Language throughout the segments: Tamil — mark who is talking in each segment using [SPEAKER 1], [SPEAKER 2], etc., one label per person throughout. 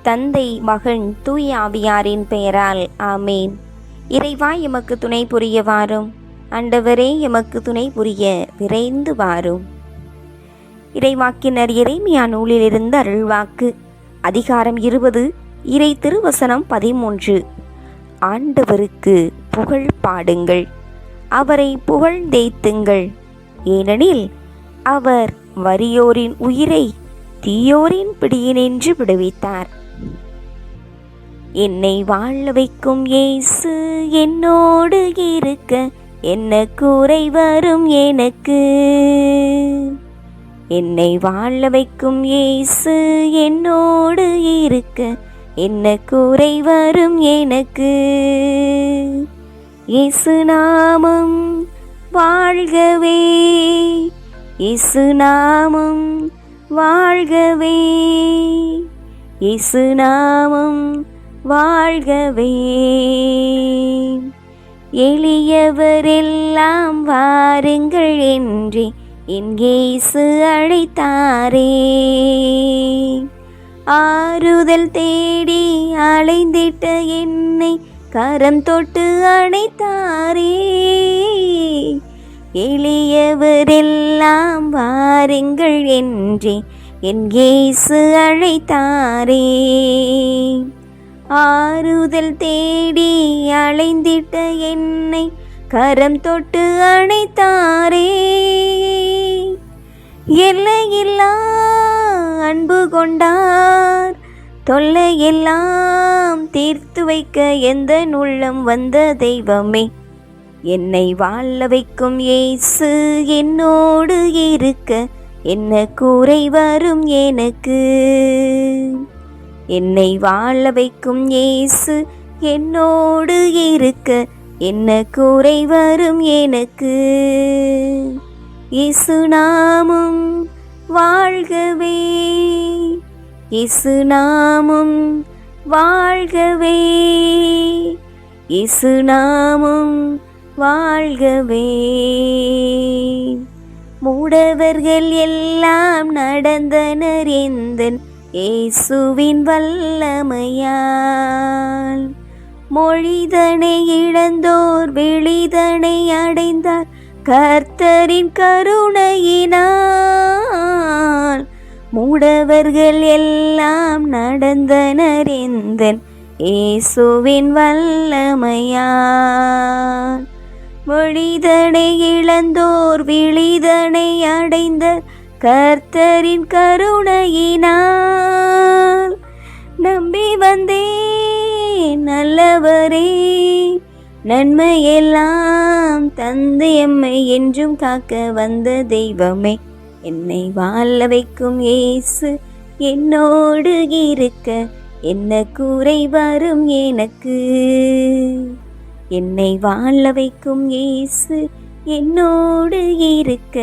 [SPEAKER 1] தந்தை, மகன், தூய ஆவியாரின் பெயரால் ஆமேன். இறைவா, எமக்கு துணை புரிய வாரும். ஆண்டவரே, எமக்கு துணை புரிய விரைந்து வாரும். இறைவாக்கினர் எரேமியா நூலிலிருந்து அருள்வாக்கு. அதிகாரம் 20, இறை திருவசனம் 13. ஆண்டவருக்கு புகழ் பாடுங்கள், அவரை புகழ்ந்தேத்துங்கள், ஏனெனில் அவர் வறியோரின் உயிரை தீயோரின் பிடியினின்று விடுவித்தார். என்னை வாழ வைக்கும் இயேசு என்னோடு இருக்க என்ன குறை வரும் எனக்கு. என்னை வாழ வைக்கும் இயேசு என்னோடு இருக்க என்ன குறை வரும் எனக்கு. இயேசு நாமம் வாழ்கவே, இயேசு நாமம் வாழ்கவே, இயேசு நாமம் வாழ்கவே. எளியவரெல்லாம் வாருங்கள் என்றே என் இயேசு அழைத்தாரே. ஆறுதல் தேடி அலைந்திட்ட என்னை கரம் தொட்டு அணைத்தாரே. எளியவரெல்லாம் வாருங்கள் என்றே என் இயேசு அழைத்தாரே. ஆறுதல் தேடி அலைந்திட்ட என்னை கரம் தொட்டு அணைத்தாரே. எல்லையில்லா அன்பு கொண்டார், தொல்லையெல்லாம் தீர்த்து வைக்க எந்த உள்ளம் வந்த தெய்வமே. என்னை வாழ வைக்கும் இயேசு என்னோடு இருக்க என்ன குறை வரும் எனக்கு. என்னை வாழ வைக்கும் இயேசு என்னோடு இருக்க என்ன குறை வரும் எனக்கு. இயேசு நாமம் வாழ்கவே, இயேசு நாமம் வாழ்கவே, இயேசு நாமம் வாழ்கவே. மூடவர்கள் எல்லாம் நடந்தனர் எந்தன் இயேசுவின் வல்லமையால். மொழிதனை இழந்தோர் விழிதனை அடைந்தார் கர்த்தரின் கருணையினால். மூடவர்கள் எல்லாம் நடந்தனர் எந்தன் இயேசுவின் வல்லமையால். மொழிதனை இழந்தோர் விழிதனை அடைந்த கர்த்தரின் கருணையினால். நம்பி வந்தேன் நல்லவரே, நன்மையெல்லாம் தந்து எம்மை என்றும் காக்க வந்த தெய்வமே. என்னை வாழ வைக்கும் இயேசு என்னோடு இருக்க என்ன குறை வரும் எனக்கு. என்னை வாழ வைக்கும் இயேசு என்னோடு இருக்க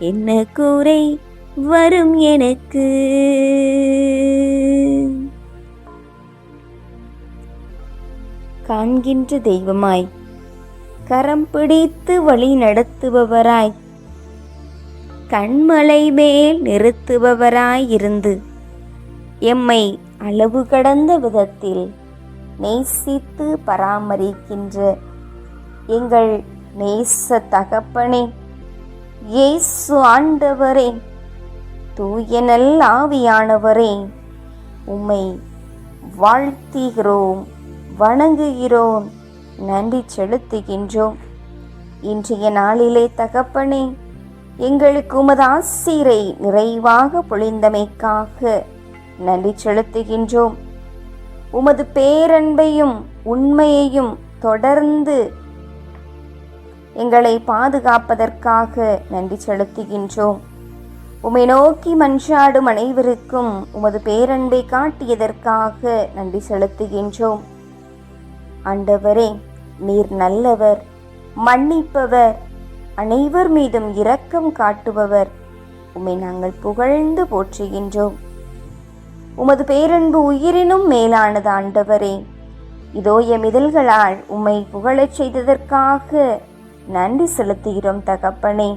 [SPEAKER 1] என்ன குறை வரும் எனக்கு. காண்கின்ற தெய்வமாய், கரம் பிடித்து வழி நடத்துபவராய், கண்மலை மேல் நிறுத்துபவராய் இருந்து எம்மை அளவு கடந்த விதத்தில் நேசித்து பராமரிக்கின்ற எங்கள் நேச தகப்பனே, இயேசு ஆண்டவரே, தூய நல் ஆவியானவரே, உம்மை வாழ்த்துகிறோம், வணங்குகிறோம், நன்றி செலுத்துகின்றோம். இன்றைய நாளிலே தகப்பனே, எங்களுக்கு உமது ஆசீரை நிறைவாக பொழிந்தமைக்காக நன்றி செலுத்துகின்றோம். உமது பேரன்பையும் உண்மையையும் தொடர்ந்து எங்களை பாதுகாப்பதற்காக நன்றி செலுத்துகின்றோம். உம்மை நோக்கி மன்றாடும் அனைவருக்கும் உமது பேரன்பை காட்டியதற்காக நன்றி செலுத்துகின்றோம். ஆண்டவரே, நீர் நல்லவர், மன்னிப்பவர், அனைவர் மீதும் இரக்கம் காட்டுபவர். உம்மை நாங்கள் புகழ்ந்து போற்றுகின்றோம். உமது பேரன்பு உயிரினும் மேலானது ஆண்டவரே. இதோ எம் இதழ்களால் உம்மை புகழச் செய்ததற்காக நன்றி செலுத்துகிறோம் தகப்பனே.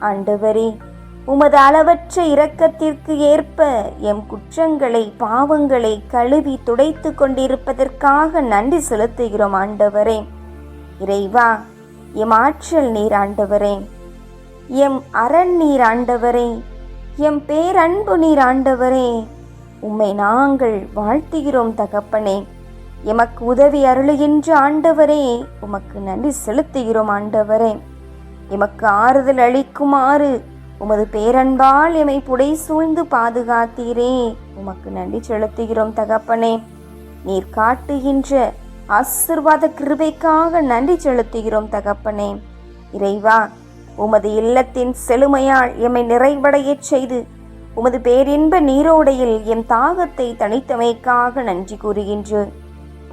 [SPEAKER 1] ஆண்டவரே, உமது அளவற்ற இரக்கத்திற்கு ஏற்ப எம் குற்றங்களை பாவங்களை கழுவி துடைத்து கொண்டிருப்பதற்காக நன்றி செலுத்துகிறோம் ஆண்டவரே. இறைவா, எம் ஆற்றல் நீர் ஆண்டவரே, எம் அரண் நீர் ஆண்டவரே, எம் பேரன்பு நீர் ஆண்டவரே. உம்மை நாங்கள் வாழ்த்துகிறோம் தகப்பனே. எமக்கு உதவி அருளுகின்ற ஆண்டவரே, உமக்கு நன்றி செலுத்துகிறோம் ஆண்டவரே. எமக்கு ஆறுதல் அளிக்குமாறு உமது பேரன்பால் எமை புடை சூழ்ந்து பாதுகாத்தீரே, உமக்கு நன்றி செலுத்துகிறோம் தகப்பனே. நீர் காட்டுகின்ற ஆசீர்வாத கிருபைக்காக நன்றி செலுத்துகிறோம் தகப்பனே. இறைவா, உமது இல்லத்தின் செழுமையால் எம்மை நிறைவடைய செய்து உமது பேரின்ப நீரோடையில் எம் தாகத்தை தணித்தமைக்காக நன்றி கூறுகின்றோம்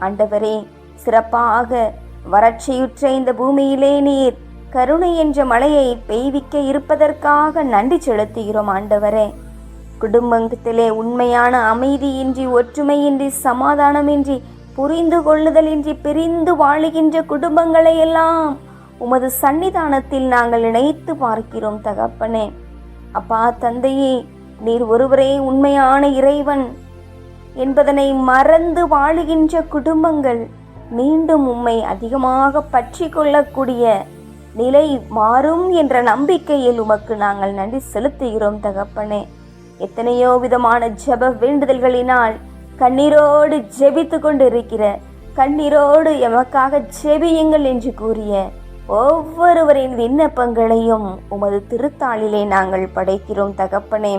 [SPEAKER 1] ஆண்டவரே. சிறப்பாக வறட்சியுற்ற இந்த பூமியிலே நீர் கருணை என்ற மழையை பெய்விக்க இருப்பதற்காக நன்றி செலுத்துகிறோம் ஆண்டவரே. குடும்பத்திலே உண்மையான அமைதியின்றி, ஒற்றுமையின்றி, சமாதானமின்றி, புரிந்து கொள்ளுதலின்றி பிரிந்து வாழுகின்ற குடும்பங்களை எல்லாம் உமது சன்னிதானத்தில் நாங்கள் நினைத்து பார்க்கிறோம் தகப்பனே. அப்பா தந்தையே, நீர் ஒருவரே உண்மையான இறைவன் என்பதனை மறந்து வாழுகின்ற குடும்பங்கள் மீண்டும் உம்மை அதிகமாக பற்றி கொள்ளக்கூடிய நிலை மாறும் என்ற நம்பிக்கையில் உமக்கு நாங்கள் நன்றி செலுத்துகிறோம் தகப்பனே. எத்தனையோ விதமான ஜெப வேண்டுதல்களினால் கண்ணீரோடு ஜெபித்து கொண்டு இருக்கிற, கண்ணீரோடு எமக்காக ஜெபியுங்கள் என்று கூறிய ஒவ்வொருவரின் விண்ணப்பங்களையும் உமது திருத்தாளிலே நாங்கள் படைக்கிறோம் தகப்பனே.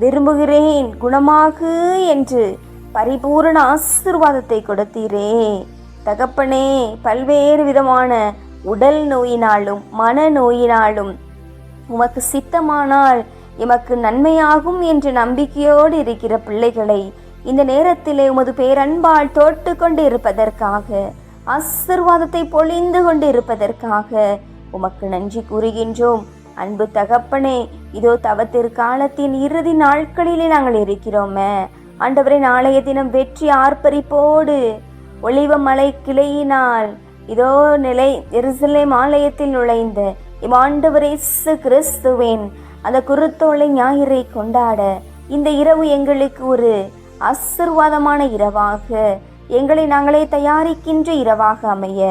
[SPEAKER 1] விரும்புகிறேன், குணமாகு என்று பரிபூரண ஆசீர்வாதத்தை கொடுத்தீரே தகப்பனே. பல்வேறு விதமான உடல் நோயினாலும் மன நோயினாலும் உமக்கு சித்தமானால் எமக்கு நன்மையாகும் என்ற நம்பிக்கையோடு இருக்கிற பிள்ளைகளை இந்த நேரத்திலே உமது பேரன்பால் தோட்டு கொண்டு இருப்பதற்காக, ஆசீர்வாதத்தை பொழிந்து கொண்டு இருப்பதற்காக உமக்கு நன்றி கூறுகின்றோம். அன்பு தகப்பனே, இதோ தவத்திற்காலத்தின் இறுதி நாட்களிலே நாங்கள் இருக்கிறோமே ஆண்டவரே. நாளைய தினம் வெற்றி ஆர்ப்பரிப்போடு ஒலிவ மலை கிளையினால் இதோ நிலை எருசலேம் ஆலயத்தில் நுழைந்த ஆண்டவர் இயேசு கிறிஸ்துவின் அந்த குருத்தோலை ஞாயிறை கொண்டாட இந்த இரவு எங்களுக்கு ஒரு ஆசீர்வாதமான இரவாக, எங்களை நாங்களே தயாரிக்கின்ற இரவாக அமைய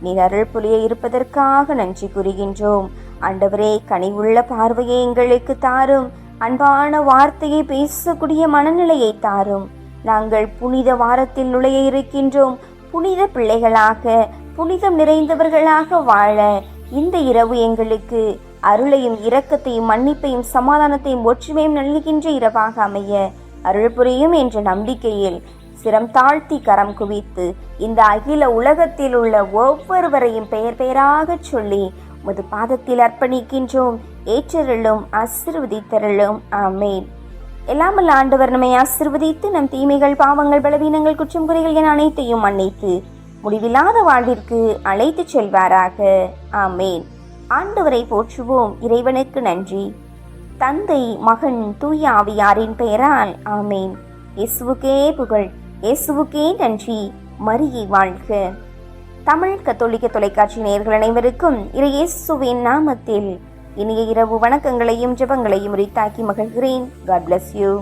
[SPEAKER 1] நீர் அருள் புரிய இருப்பதற்காக நன்றி கூறுகின்றோம் ஆண்டவரே. கனிவுள்ள பார்வையை எங்களுக்கு தாரும், அன்பான வார்த்தையை பேசக்கூடிய மனநிலையை தாரும். நாங்கள் புனித வாரத்தில் நுழைய இருக்கின்றோம். புனித பிள்ளைகளாக, புனிதம் நிறைந்தவர்களாக வாழ இந்த இரவு எங்களுக்கு அருளையும் இரக்கத்தையும் மன்னிப்பையும் சமாதானத்தையும் ஒற்றுமையும் நல்கின்ற இரவாக அமைய அருள் புரியும் என்ற நம்பிக்கையில் சிரம் தாழ்த்தி கரம் குவித்து இந்த அகில உலகத்தில் உள்ள ஒவ்வொருவரையும் பெயர் பெயராக சொல்லி உமது பாதத்தில் அர்ப்பணிக்கின்றோம். ஏற்றருளும் ஆசீர்வதித்தருளும். ஆமேன். எல்லாமல் ஆண்டவர் நம்மை ஆசீர்வதித்து நம் தீமைகள் பாவங்கள் பலவீனங்கள் குற்றம் குறைகள் என அனைத்தையும் மன்னித்து முடிவில்லாத வாழ்விற்கு அழைத்து செல்வாராக. ஆமேன். ஆண்டவரை போற்றுவோம். இறைவனுக்கு நன்றி. தந்தை, மகன், தூய ஆவியாரின் பெயரால் ஆமேன். இயேசுவுக்கே புகழ், இயேசுவுக்கே நன்றி. மரியே வாழ்க. தமிழ் கத்தோலிக்க தொலைக்காட்சி நேயர்கள் அனைவருக்கும் இயேசுவின் நாமத்தில் இனிய இரவு வணக்கங்களையும் ஜெபங்களையும் உரித்தாக்கி மகிழ்கிறேன். God bless you.